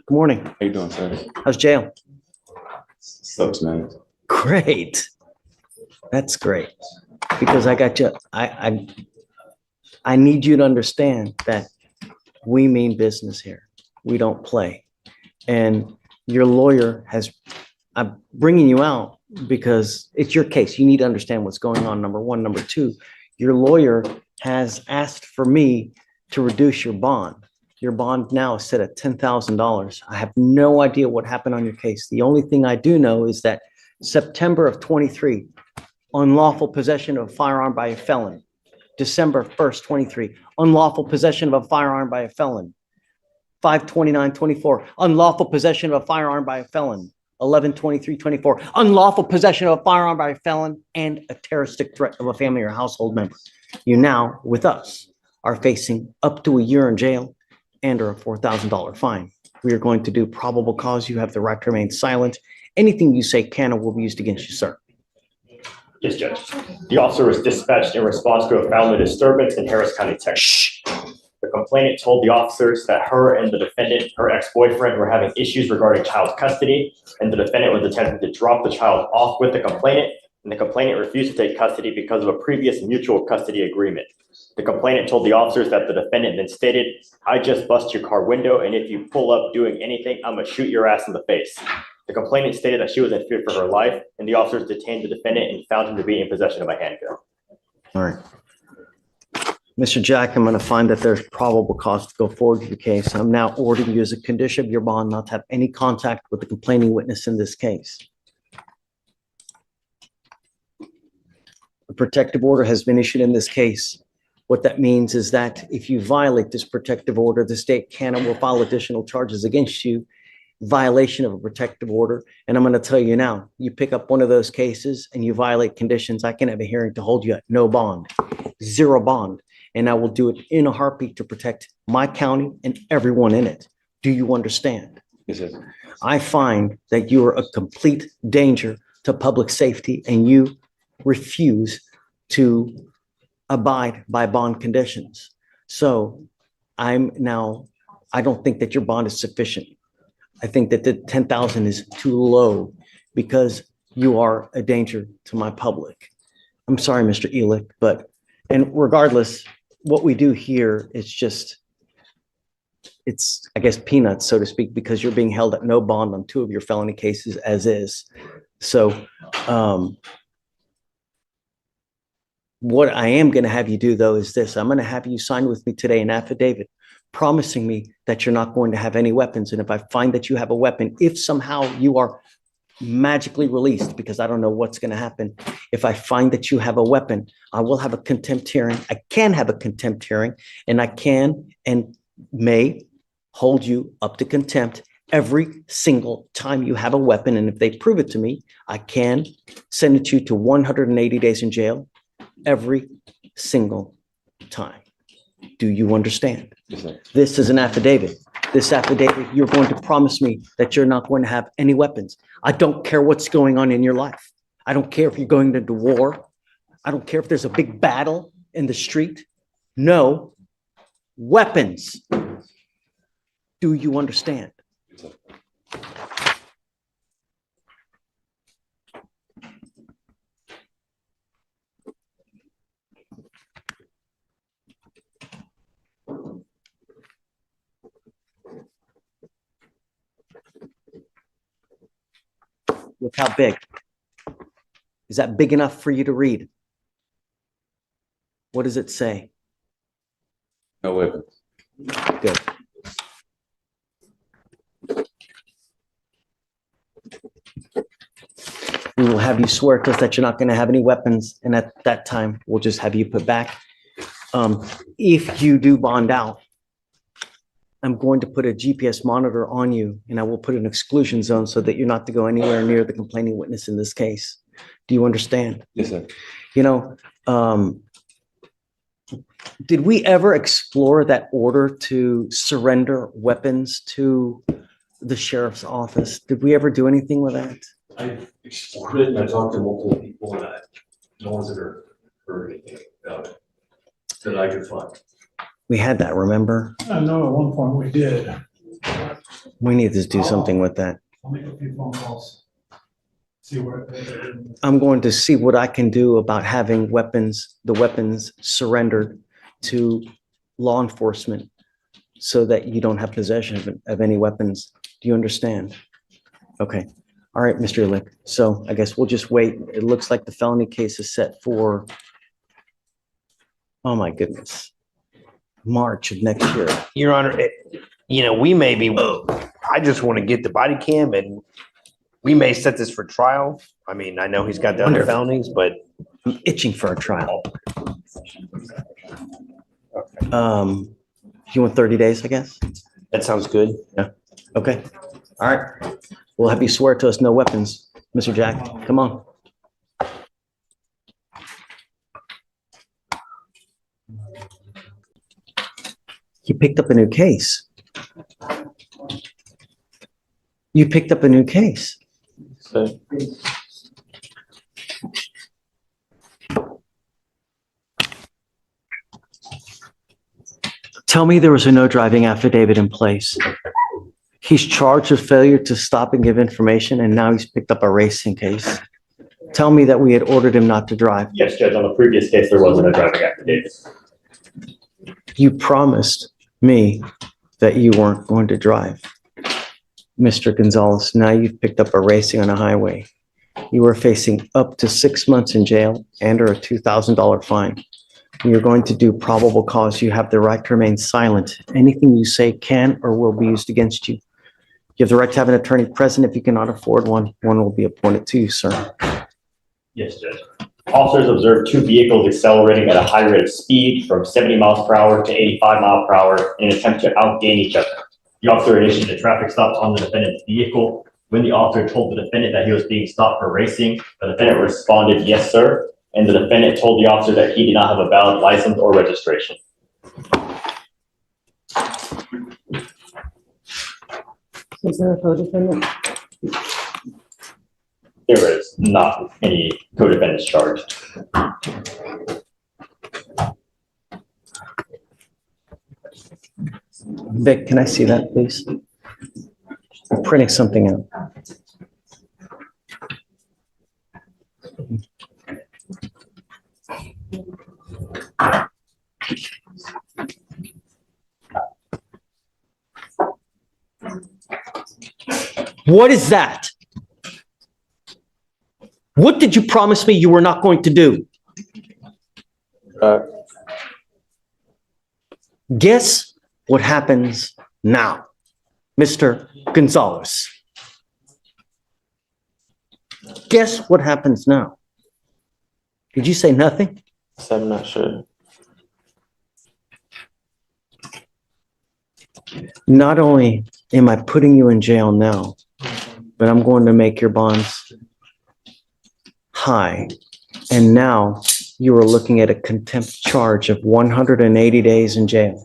Good morning. How you doing, sir? How's jail? Sucks, man. Great. That's great. Because I got you. I need you to understand that we mean business here. We don't play. And your lawyer I'm bringing you out because it's your case. You need to understand what's going on, number one. Number two, your lawyer has asked for me to reduce your bond. Your bond now is set at $10,000. I have no idea what happened on your case. The only thing I do know is that September of 23, unlawful possession of a firearm by a felon. December 1st, 23, unlawful possession of a firearm by a felon. 5/29/24, unlawful possession of a firearm by a felon. 11/23/24, unlawful possession of a firearm by a felon and a terroristic threat of a family or household member. You now, with us, are facing up to a year in jail and or a $4,000 fine. We are going to do probable cause. You have the right to remain silent. Anything you say can or will be used against you, sir. Yes, Judge. The officer was dispatched in response to a family disturbance in Harris County, Texas. Shh. The complainant told the officers that her and the defendant, her ex-boyfriend, were having issues regarding child custody, and the defendant was attempting to drop the child off with the complainant, and the complainant refused to take custody because of a previous mutual custody agreement. The complainant told the officers that the defendant then stated, "I just bust your car window, and if you pull up doing anything, I'm gonna shoot your ass in the face." The complainant stated that she was in fear for her life, and the officers detained the defendant and found him to be in possession of a handgun. All right. Mr. Jack, I'm going to find that there's probable cause to go forward with the case. I'm now ordering you as a condition of your bond not to have any contact with the complaining witness in this case. A protective order has been issued in this case. What that means is that if you violate this protective order, the state can and will file additional charges against you, violation of a protective order. And I'm going to tell you now, you pick up one of those cases and you violate conditions, I can have a hearing to hold you at no bond, zero bond. And I will do it in a heartbeat to protect my county and everyone in it. Do you understand? Yes, sir. I find that you are a complete danger to public safety and you refuse to abide by bond conditions. So I don't think that your bond is sufficient. I think that the 10,000 is too low because you are a danger to my public. I'm sorry, Mr. Elick, and regardless, what we do here is it's, I guess, peanuts, so to speak, because you're being held at no bond on 2 of your felony cases as is. So what I am going to have you do, though, is this. I'm going to have you sign with me today an affidavit promising me that you're not going to have any weapons. And if I find that you have a weapon, if somehow you are magically released, because I don't know what's going to happen, if I find that you have a weapon, I will have a contempt hearing. I can have a contempt hearing, and I can and may hold you up to contempt every single time you have a weapon. And if they prove it to me, I can send you to 180 days in jail every single time. Do you understand? Yes, sir. This is an affidavit. This affidavit, you're going to promise me that you're not going to have any weapons. I don't care what's going on in your life. I don't care if you're going into war. I don't care if there's a big battle in the street. No weapons. Do you understand? Yes, sir. Look how big. Is that big enough for you to read? What does it say? No weapons. Good. We will have you swear to us that you're not going to have any weapons, and at that time, we'll just have you put back. If you do bond out, I'm going to put a GPS monitor on you, and I will put an exclusion zone so that you're not to go anywhere near the complaining witness in this case. Do you understand? Yes, sir. You know, did we ever explore that order to surrender weapons to the sheriff's office? Did we ever do anything with that? I explored it and I talked to multiple people and no one's ever heard anything about it that I could find. We had that, remember? I know at one point we did. We need to do something with that. I'll make a few phone calls. See where. I'm going to see what I can do about having the weapons surrendered to law enforcement so that you don't have possession of any weapons. Do you understand? Okay. All right, Mr. Lick. So I guess we'll just wait. It looks like the felony case is set for, oh my goodness, March of next year. Your Honor, we may be, I just want to get the body cam and we may set this for trial. I mean, I know he's got the other Wonderful. felonies, but I'm itching for a trial. You want 30 days, I guess? that sounds good. Okay. All right. We'll have you swear to us no weapons. Mr. Jack, come on. You picked up a new case. You picked up a new case. So, Tell me there was a no driving affidavit in place. He's charged with failure to stop and give information, and now he's picked up a racing case. Tell me that we had ordered him not to drive. Yes, Judge, on the previous case, there wasn't a driving affidavit. You promised me that you weren't going to drive. Mr. Gonzalez, now you've picked up a racing on a highway. You are facing up to 6 months in jail and or a $2,000 fine. You're going to do probable cause. You have the right to remain silent. Anything you say can or will be used against you. You have the right to have an attorney present. If you cannot afford one, one will be appointed to you, sir. Yes, Judge. Officers observed two vehicles accelerating at a high rate of speed from 70 miles per hour to 85 miles per hour in an attempt to outgain each other. The officer initiated a traffic stop on the defendant's vehicle. When the officer told the defendant that he was being stopped for racing, the defendant responded, "Yes, sir." And the defendant told the officer that he did not have a valid license or registration. Is there a co-defendant? There is not any co-defendants charged. Vic, can I see that, please? I'm printing something out. What is that? What did you promise me you were not going to do? Guess what happens now, Mr. Gonzalez? Guess what happens now? Did you say nothing? I'm not sure. Not only am I putting you in jail now, but I'm going to make your bonds high. And now you are looking at a contempt charge of 180 days in jail.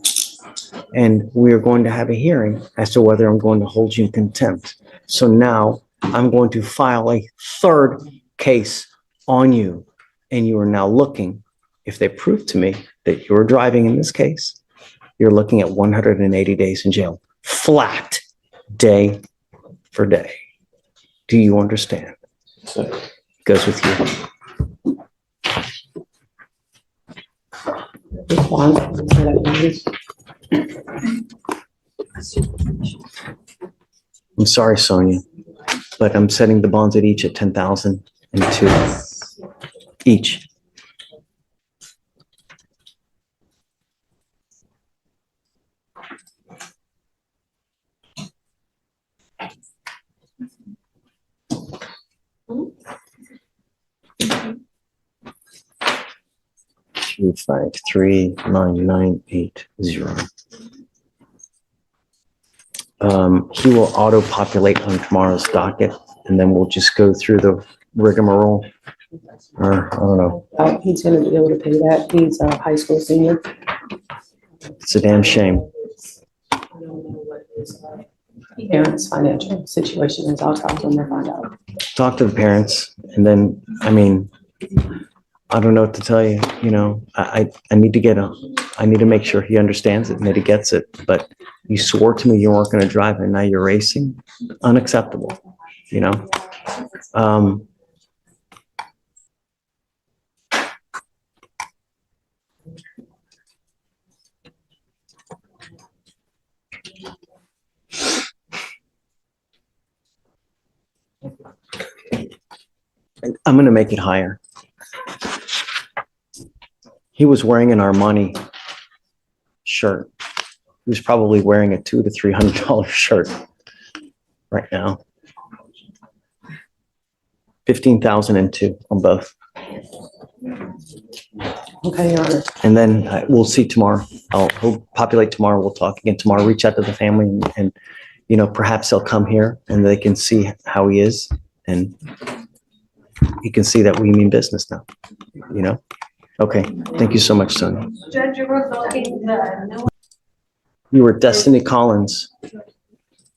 And we are going to have a hearing as to whether I'm going to hold you in contempt. So now I'm going to file a third case on you. And you are now looking, if they prove to me that you're driving in this case, you're looking at 180 days in jail, flat, day for day. Do you understand? So, Goes with you. I'm sorry, Sonia, but I'm setting the bonds at each at 10,000 and 2 each. Two, 5, 3, 9, 9, 8, 0. He will auto-populate on tomorrow's docket, and then we'll just go through the rigmarole. Or, I don't know, He's gonna be able to pay that. He's a high school senior. it's a damn shame. Parents' financial situation is. I'll talk to them and find out. Talk to the parents, and then, I mean, I don't know what to tell you, you know, I need to make sure he understands it and that he gets it, but You swore to me you weren't going to drive and now you're racing. Unacceptable, you know? I'm going to make it higher. He was wearing an Armani shirt. He was probably wearing a $200 to $300 shirt right now. 15,002 on both. Okay, Your Honor. And then we'll see tomorrow. He'll populate tomorrow. We'll talk again tomorrow. Reach out to the family and you know, perhaps they'll come here and they can see how he is and you can see that we mean business now, you know? Okay, thank you so much, Sonia. Judge, you were voting the new. You were Destiny Collins.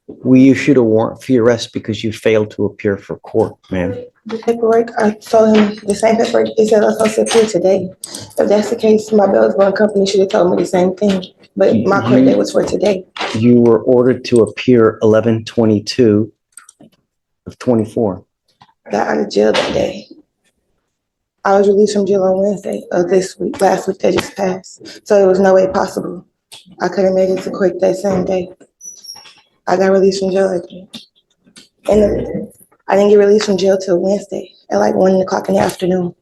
We issued a warrant for your arrest because you failed to appear for court, ma'am. The paperwork, I told him the same paperwork, it said I was supposed to appear today. If that's the case, my bail bond company should have told me the same thing, but my court date was for today. You were ordered to appear 11/22 of 24. Got out of jail that day. I was released from jail on Wednesday of this week, last week that just passed. So it was no way possible. I could have made it to court that same day. I got released from jail that day. And I didn't get released from jail till Wednesday at like 1 o'clock in the afternoon.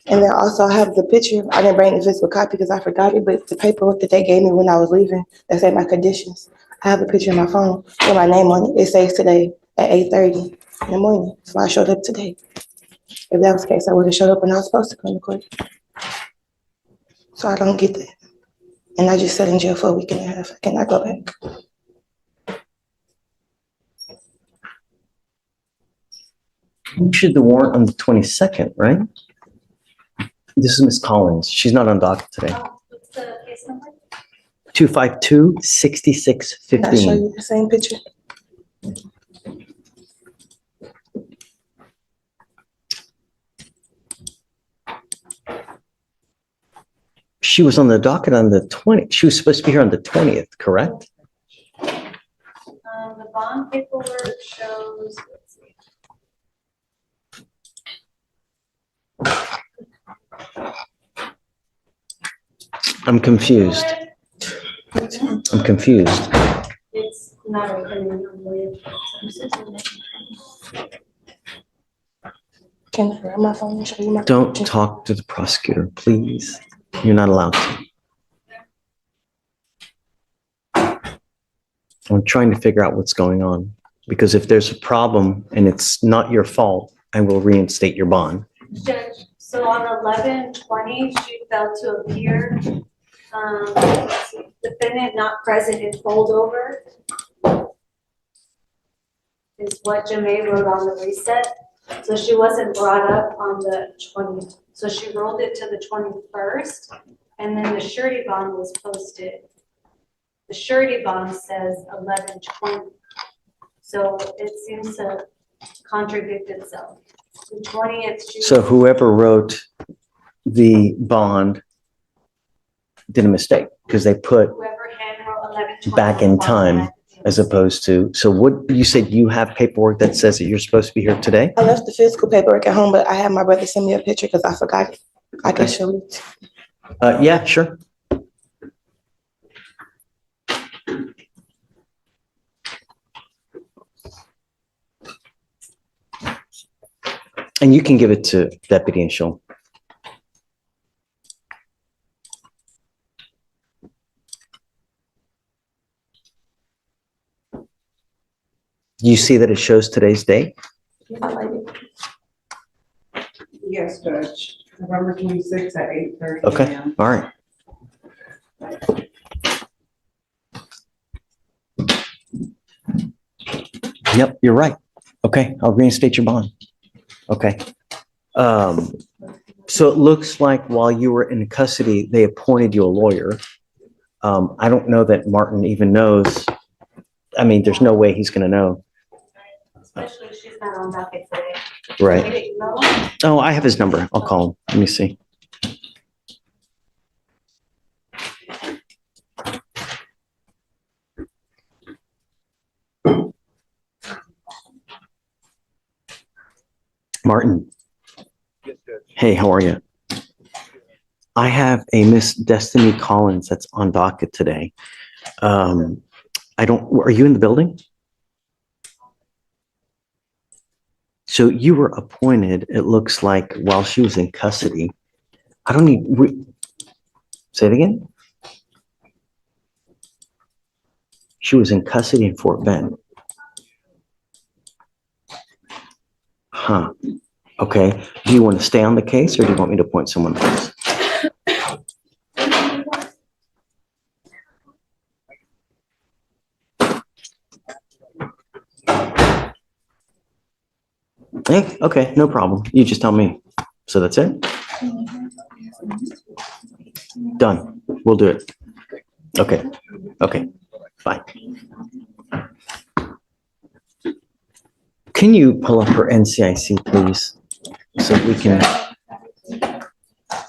And then also I have the picture. I didn't bring the physical copy because I forgot it, but the paperwork that they gave me when I was leaving, that said my conditions. I have a picture in my phone with my name on it. It says today at 8:30 in the morning. So I showed up today. If that was the case, I would have showed up when I was supposed to come to court. So I don't get that. And I just sat in jail for a week and a half. I cannot go back. You issued the warrant on the 22nd, right? This is Miss Collins. She's not on docket today. What's the case number? 252 Can I show 6615. you the same picture? She was on the docket on the 20th. She was supposed to be here on the 20th, correct? The bond paperwork shows, let's see. I'm confused. I'm confused. It's not opening, I believe. Can I grab my phone and show you my Don't picture? talk to the prosecutor, please. You're not allowed to. I'm trying to figure out what's going on, because if there's a problem and it's not your fault, I will reinstate your bond. Judge, so on 11/20, she failed to appear. Defendant not present in holdover is what Jamae wrote on the reset. So she wasn't brought up on the 20th. So she rolled it to the 21st, and then the surety bond was posted. The surety bond says 11/20. So it seems to contradict itself. The 20th. So whoever wrote the bond did a mistake because they put Whoever handwrote 11/20. back in time as opposed to, so what, you said you have paperwork that says that you're supposed to be here today? I left the physical paperwork at home, but I had my brother send me a picture because I forgot it. I can show it. Yeah, sure. And you can give it to Deputy and she'll. You see that it shows today's date? Yes, Judge. November 26th at 8:30 Okay, a.m. all right. Yep, you're right. Okay, I'll reinstate your bond. Okay. So it looks like while you were in custody, they appointed you a lawyer. I don't know that Martin even knows. I mean, there's no way he's gonna know. Especially if she's not on docket today. Right. Maybe email. Oh, I have his number. I'll call him. Let me see. Martin. Hey, how are you? I have a Miss Destiny Collins that's on docket today. Are you in the building? So you were appointed, it looks like, while she was in custody. I don't need, say it again? She was in custody in Fort Bend. Huh. Okay. Do you want to stay on the case or do you want me to appoint someone else? Hey, okay, no problem. You just tell me. So that's it? Done. We'll do it. Okay. Okay. Fine. Can you pull up her NCIC, please? So we can.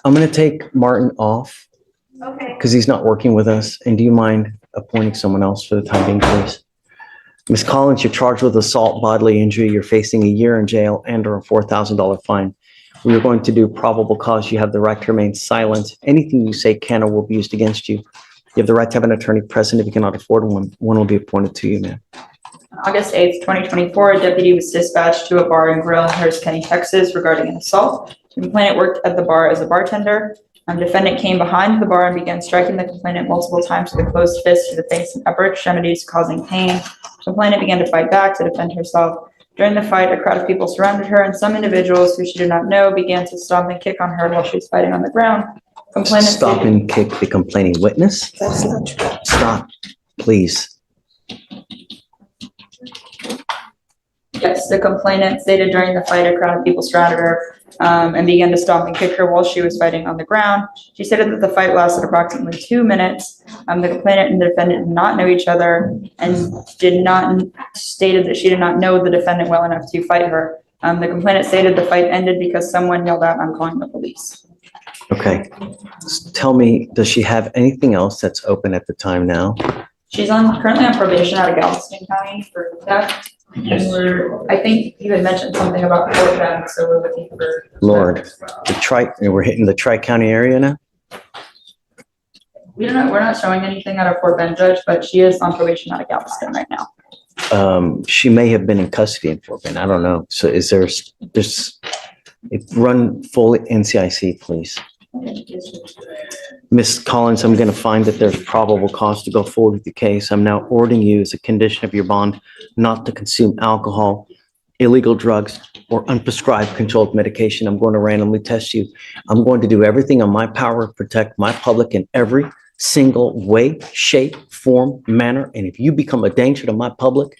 I'm going to take Martin off Okay. because he's not working with us. And do you mind appointing someone else for the time being, please? Ms. Collins, you're charged with assault, bodily injury. You're facing a year in jail and or a $4,000 fine. We are going to do probable cause. You have the right to remain silent. Anything you say can or will be used against you. You have the right to have an attorney present. If you cannot afford one, one will be appointed to you, ma'am. August 8th, 2024, a deputy was dispatched to a bar and grill in Harris County, Texas regarding an assault. The complainant worked at the bar as a bartender. Defendant came behind the bar and began striking the complainant multiple times with a closed fist to the face and upper extremities, causing pain. Complainant began to fight back to defend herself. During the fight, a crowd of people surrounded her, and some individuals who she did not know began to stomp and kick on her while she was fighting on the ground. Complainant Stop and kick the complaining witness. That's not true. Stop, please. Yes, the complainant stated during the fight, a crowd of people surrounded her and began to stomp and kick her while she was fighting on the ground. She stated that the fight lasted approximately 2 minutes. The complainant and the defendant did not know each other and stated that she did not know the defendant well enough to fight her. The complainant stated the fight ended because someone yelled out, "I'm calling the police." Okay. Tell me, does she have anything else that's open at the time now? She's currently on probation out of Galveston County for theft. Yes. And I think you had mentioned something about Fort Bend, so we're looking for. Lord, we're hitting the Tri-County area now? We're not showing anything out of Fort Bend, Judge, but she is on probation out of Galveston right now. She may have been in custody in Fort Bend. I don't know. So is there's run full NCIC, please. Ms. Collins, I'm going to find that there's probable cause to go forward with the case. I'm now ordering you as a condition of your bond not to consume alcohol, illegal drugs, or unprescribed controlled medication. I'm going to randomly test you. I'm going to do everything in my power to protect my public in every single way, shape, form, manner. And if you become a danger to my public,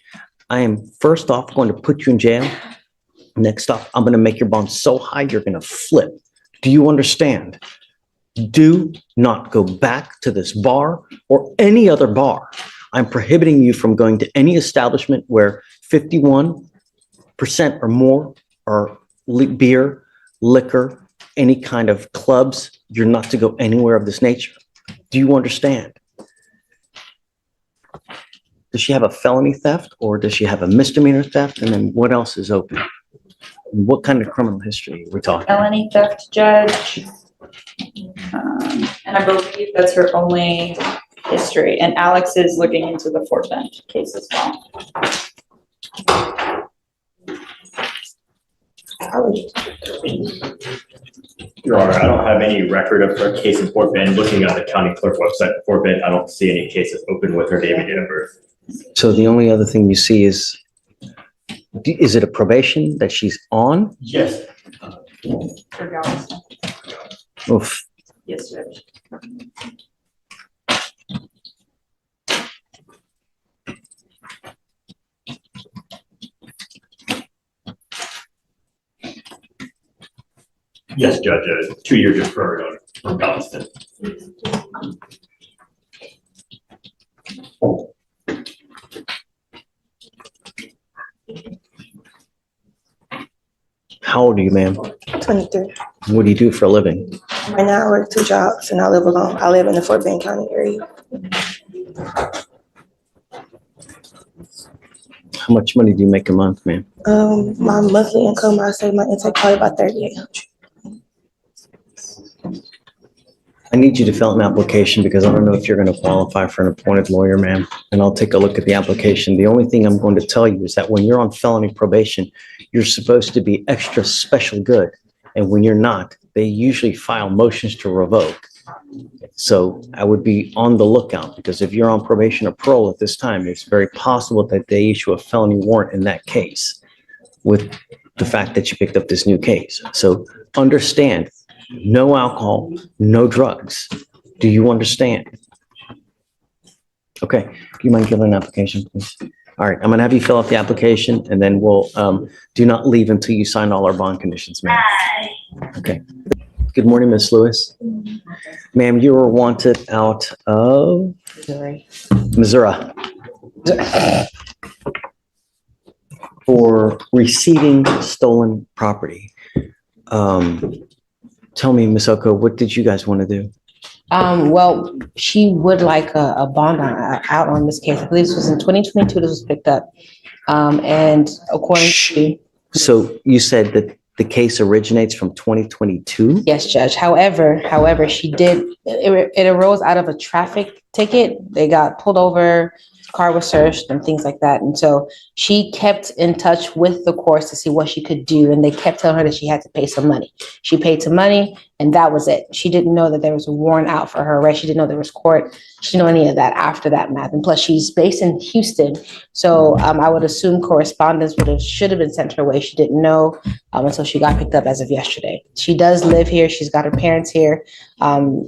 I am first off going to put you in jail. Next off, I'm going to make your bond so high you're going to flip. Do you understand? Do not go back to this bar or any other bar. I'm prohibiting you from going to any establishment where 51% or more are beer, liquor, any kind of clubs. You're not to go anywhere of this nature. Do you understand? Does she have a felony theft or does she have a misdemeanor theft? And then what else is open? What kind of criminal history are we talking? Felony theft, Judge. And I believe that's her only history. And Alex is looking into the Fort Bend case as well. Your Honor, I don't have any record of her case in Fort Bend. Looking at the county clerk website for Fort Bend, I don't see any cases open with her name and date of birth. So the only other thing you see is it a probation that she's on? Yes. For Galveston. Oof. Yes, Judge. Yes, Judge, 2 years deferred on Galveston. How old are you, ma'am? 23. What do you do for a living? Right now I work 2 jobs and I live alone. I live in the Fort Bend County area. How much money do you make a month, man? My monthly income, I say my intake probably about 3,800. I need you to fill out an application because I don't know if you're going to qualify for an appointed lawyer, ma'am. And I'll take a look at the application. The only thing I'm going to tell you is that when you're on felony probation, you're supposed to be extra special good. And when you're not, they usually file motions to revoke. So I would be on the lookout because if you're on probation or parole at this time, it's very possible that they issue a felony warrant in that case with the fact that you picked up this new case. So understand, no alcohol, no drugs. Do you understand? Okay, do you mind giving an application, please? All right, I'm gonna have you fill out the application and then we'll, do not leave until you sign all our bond conditions, ma'am. Okay. Good morning, Ms. Lewis. Ma'am, you were wanted out of Missouri for receiving stolen property. Tell me, Ms. Oko, what did you guys want to do? Well, she would like a bond out on this case. I believe this was in 2022, this was picked up. And according to. So you said that the case originates from 2022? Yes, Judge. However, she did, it arose out of a traffic ticket. They got pulled over, car was searched and things like that. And so she kept in touch with the courts to see what she could do. And they kept telling her that she had to pay some money. She paid some money and that was it. She didn't know that there was a warrant out for her arrest. She didn't know there was court. She didn't know any of that after that math. And plus she's based in Houston. So I would assume correspondence should have been sent her way. She didn't know until she got picked up as of yesterday. She does live here. She's got her parents here.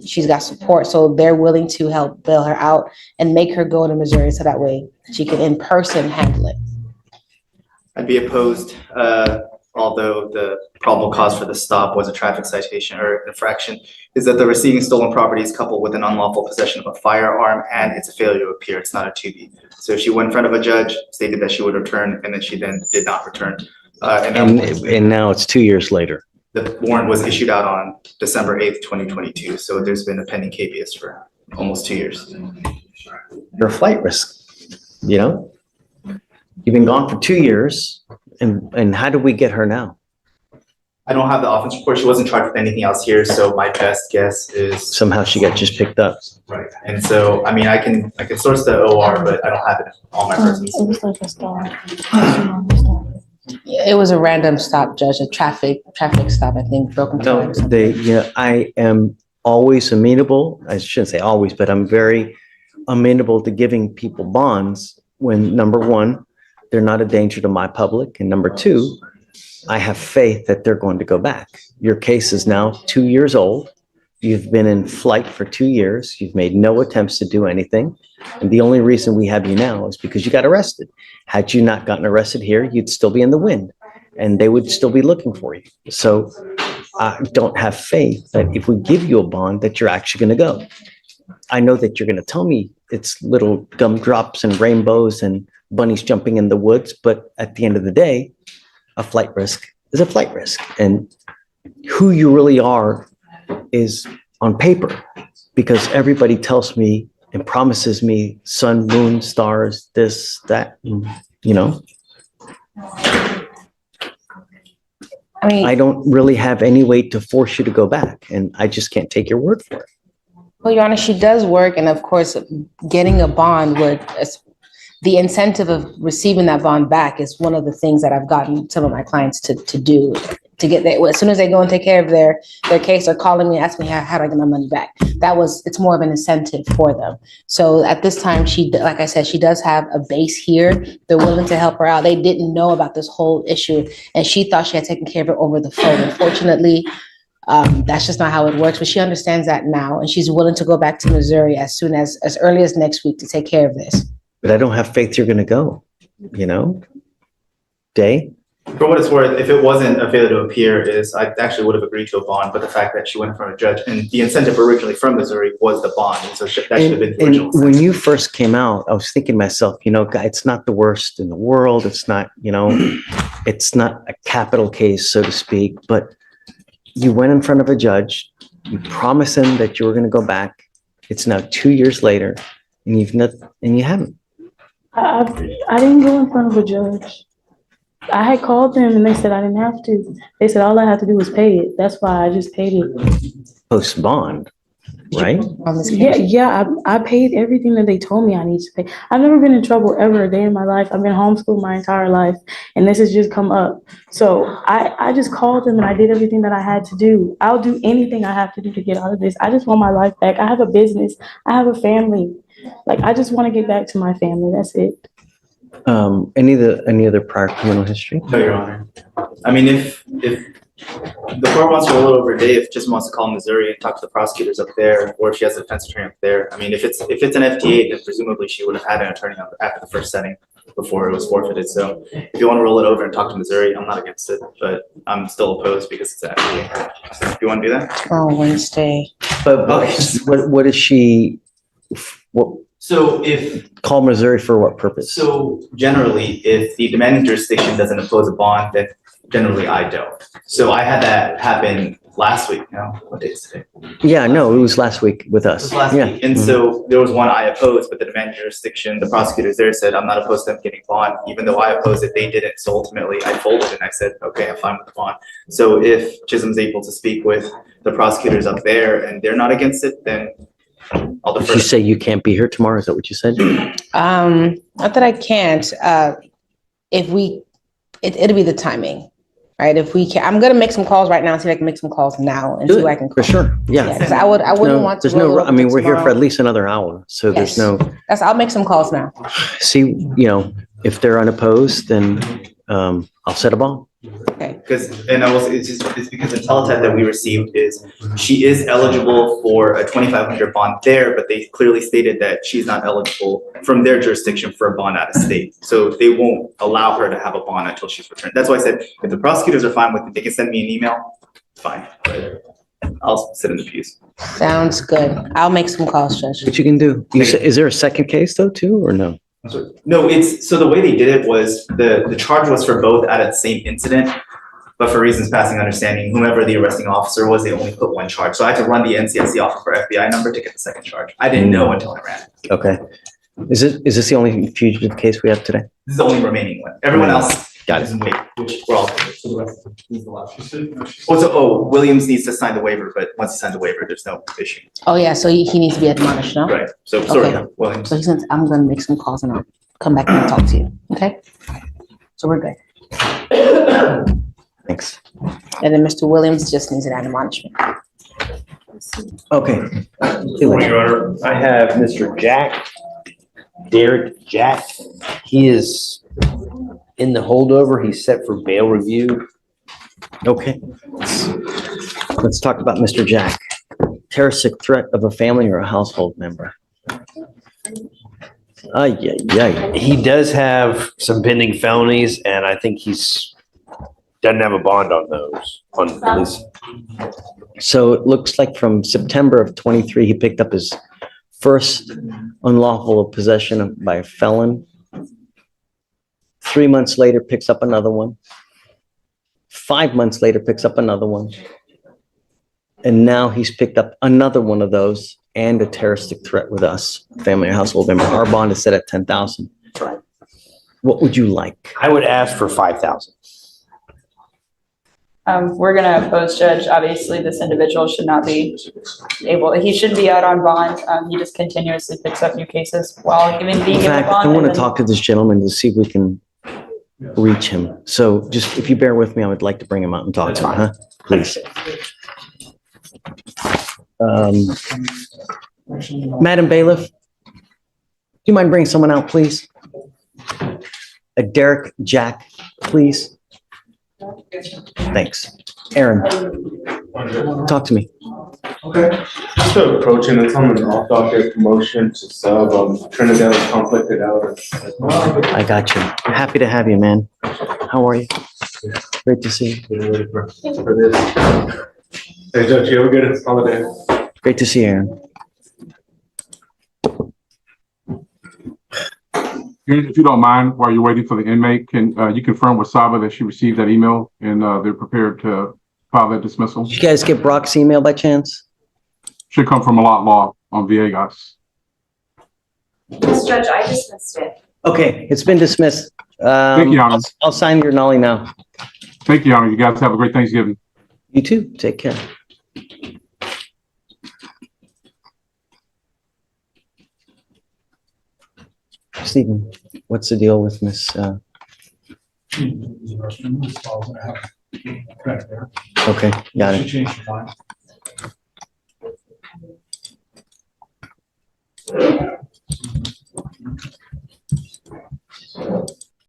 She's got support. So they're willing to help bail her out and make her go to Missouri so that way she can in person handle it. I'd be opposed, although the probable cause for the stop was a traffic citation or infraction, is that the receiving stolen property is coupled with an unlawful possession of a firearm and it's a failure to appear. It's not a 2B. So she went in front of a judge, stated that she would return, and then she then did not return. And now it's 2 years later. The warrant was issued out on December 8th, 2022. So there's been a pending habeas for almost 2 years. You're a flight risk, you know? You've been gone for 2 years, and how do we get her now? I don't have the offense report. She wasn't charged with anything else here, so my best guess is Somehow she got just picked up. right. And so, I mean, I can source the OR, but I don't have it on my person. It was a random stop, Judge, a traffic stop, I think, broken No, time. I am always amenable, I shouldn't say always, but I'm very amenable to giving people bonds when, number one, they're not a danger to my public, and number two, I have faith that they're going to go back. Your case is now 2 years old. You've been in flight for 2 years. You've made no attempts to do anything. And the only reason we have you now is because you got arrested. Had you not gotten arrested here, you'd still be in the wind and they would still be looking for you. So I don't have faith that if we give you a bond that you're actually going to go. I know that you're going to tell me it's little gumdrops and rainbows and bunnies jumping in the woods, but at the end of the day, a flight risk is a flight risk. And who you really are is on paper, because everybody tells me and promises me sun, moon, stars, this, that, you know. I mean, I don't really have any way to force you to go back, and I just can't take your word for it. well, Your Honor, she does work, and of course, getting a bond would, the incentive of receiving that bond back is one of the things that I've gotten some of my clients to do, to get there. As soon as they go and take care of their case, they're calling me, asking me, how do I get my money back? It's more of an incentive for them. So at this time, like I said, she does have a base here. They're willing to help her out. They didn't know about this whole issue, and she thought she had taken care of it over the phone. Unfortunately, that's just not how it works, but she understands that now, and she's willing to go back to Missouri as early as next week to take care of this. But I don't have faith you're going to go, you know? Day? For what it's worth, if it wasn't a failure to appear, I actually would have agreed to a bond, but the fact that she went in front of a judge and the incentive originally from Missouri was the bond, and so that should have been the original. And when you first came out, I was thinking to myself, you know, it's not the worst in the world. It's not, you know, it's not a capital case, so to speak, but you went in front of a judge, you promised him that you were going to go back. It's now 2 years later, and you haven't. I didn't go in front of a judge. I had called them and they said I didn't have to. They said all I have to do was pay it. That's why I just paid it. Post bond, right? Yeah, I paid everything that they told me I need to pay. I've never been in trouble ever a day in my life. I've been homeschooled my entire life, and this has just come up. So I just called them and I did everything that I had to do. I'll do anything I have to do to get out of this. I just want my life back. I have a business. I have a family. Like, I just want to get back to my family. That's it. Any other prior criminal history? No, Your Honor. I mean, if the court wants to roll it over a day, if Chisholm wants to call Missouri and talk to the prosecutors up there, or if she has a defense attorney up there. I mean, if it's an FTA, then presumably she would have had an attorney after the first setting before it was forfeited. So if you want to roll it over and talk to Missouri, I'm not against it, but I'm still opposed because it's an FTA. So if you want to do that? Oh, Wednesday. But what is she, what, So if call Missouri for what purpose? So generally, if the demanding jurisdiction doesn't impose a bond, then generally I don't. So I had that happen last week, what day is today? Yeah, no, it was last week with us. It was last Yeah. week. And so there was one I opposed, but the demanding jurisdiction, the prosecutors there said, I'm not opposed to them getting bond, even though I opposed it, they didn't. So ultimately I folded and I said, okay, I'm fine with the bond. So if Chisholm's able to speak with the prosecutors up there and they're not against it, then I'll Did defer. you say you can't be here tomorrow? Is that what you said? Not that I can't. It'll be the timing, right? If we can, I'm gonna make some calls right now, see if I can make some calls now and see who I can For call. sure, yeah. Because I wouldn't want to. There's no, roll it I mean, over we're here for tomorrow. at least another hour, so there's Yes. no, I'll make some calls now. see, if they're unopposed, then I'll set a bond. Because, it's because the teletype that we received is, she is eligible for a 2,500 bond there, but they clearly stated that she's not eligible from their jurisdiction for a bond out of state. So they won't allow her to have a bond until she's returned. That's why I said, if the prosecutors are fine with it, they can send me an email, fine. But I'll sit in the pews. Sounds good. I'll make some calls, Judge. What you can do. Is there a second case though, too, or no? No, so the way they did it was, the charge was for both out of the same incident, but for reasons passing understanding, whomever the arresting officer was, they only put one charge. So I had to run the NCIC off of her FBI number to get the second charge. I didn't know until I ran it. Okay. Is this the only fugitive case we have today? This is the only remaining one. Everyone else Got is it. in wait, which we're all. So the rest is the last. Williams needs to sign the waiver, but once he signs the waiver, there's no issue. Oh, yeah, so he needs to be admonished, no? Right, so sorry, Okay. Williams. So he says, I'm gonna make some calls and I'll come back and talk to you, okay? So we're good. Thanks. And then Mr. Williams just needs an admonishment. Okay. Your Honor, I have Mr. Derek Jack. He is in the holdover. He's set for bail review. Okay. Let's talk about Mr. Jack. Terroristic threat of a family or a household member. Yeah. He does have some pending felonies, and I think doesn't have a bond on those, on at least. So it looks like from September of 23, he picked up his first unlawful possession by a felon. 3 months later, picks up another one. 5 months later, picks up another one. And now he's picked up another one of those and a terroristic threat with us, family or household member. Our bond is set at 10,000. Right. What would you like? I would ask for 5,000. We're gonna oppose, Judge. Obviously, this individual should not be he shouldn't be out on bond. He just continuously picks up new cases while being In given a fact, bond. I want and to then- talk to this gentleman to see if we can reach him. So just, if you bear with me, I would like to bring him out and talk to him, huh? Please. Madam Bailiff, do you mind bringing someone out, please? A Derek Jack, please. Thanks. Aaron, talk to me. Okay. Just approaching, it's on an off docket promotion to sub, Trinidad conflicted out. I got you. Happy to have you, man. How are you? Great to see you. Getting ready for this. Hey, Judge, you have a good holiday. Great to see you, Aaron. If you don't mind, while you're waiting for the inmate, can you confirm with Saba that she received that email and they're prepared to file that dismissal? Did you guys get Brock's email by chance? Should come from a lot law on Viegas. Yes, Judge, I dismissed it. Okay, it's been dismissed. Thank you, Your Honor. I'll sign your nollie now. Thank you, Your Honor. You guys have a great Thanksgiving. You too. Take care. Stephen, what's the deal with Miss? Right there. Okay, got it. She changed her mind.